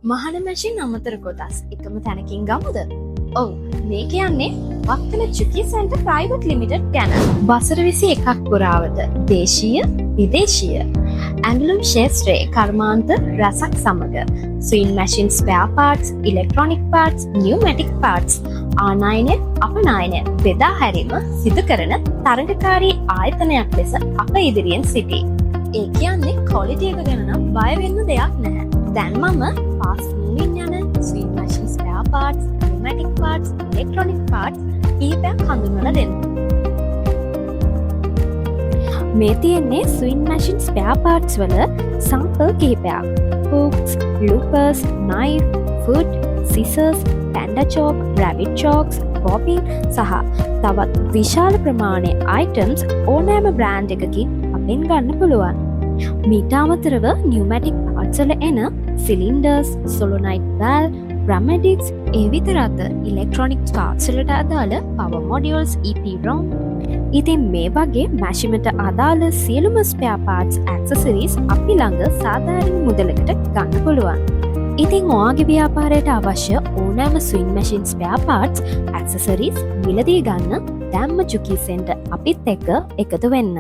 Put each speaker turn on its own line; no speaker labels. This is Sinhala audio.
මහන මැසින් අමතර කොටස් එකම තැනකින් ගමුද? ඔව්, මේ කියන්නේ වත්තල චුකි සෙන්ටර් ප්‍රයිවට් ලිමිටඩ් ගැන. වසර 21ක් පුරාවට දේශීය, විදේශීය ඇඟලුම් ශේෂ්ත්‍රයේ කර්මාන්ත රසක් සමග ස්වින් machine spare parts, electronic parts, pneumatic parts ආනයනය, අපනයනය බෙදා හැරීම සිදු කරන තරඟකාරී ආයතනයක් ලෙස අප ඉදිරියෙන් සිටී. ඒ කියන්නේ ක්වොලිටි එක ගැන නම් බය වෙන්න දෙයක් නැහැ. දැන් මම fast moving යන sewing machine spare parts, pneumatic parts, electronic parts කීපයක් හඳුන්වලා දෙන්න. මේ තියෙන්නේ ස්වින් මැෂින් ස්පෙයා පාර්ට්ස් වල සම්පල් කිහිපයක්. hooks, loopers, knife, foot, scissors, panda chalk, rabbit chalks, bobbin සහ තවත් විශාල ප්‍රමාණයේ items ඕනෑම බ්‍රෑන්ඩ් එකකින් අපෙන් ගන්න පුළුවන්. මීට අමතරව නියුමැටික් පාර්ට්ස් වල එන සිලින්ඩර්ස්, සොලොනයිට් valve, dramatics ඒ විතරත් ඉලෙක්ට්‍රොනික් පාර්ට්ස් වලට අදාළ power modules, EPROM ඉතින් මේ වගේ මැෂිමට අදාළ සියලුම ස්පෙයා පාර්ට්ස් ඇක්සසරිස් අපි ළඟ සාධාරණ මුදලකට ගන්න පුළුවන්. ඉතින් ඔයාගේ ව්‍යාපාරයට අවශ්‍ය ඕනෑම ස්වින් මැෂින් ස්පෙයා පාර්ට්ස් ඇක්සසරිස් මිලදී ගන්න දැම්ම චුකි සෙන්ටර් අපිත් එක්ක එකතු වෙන්න.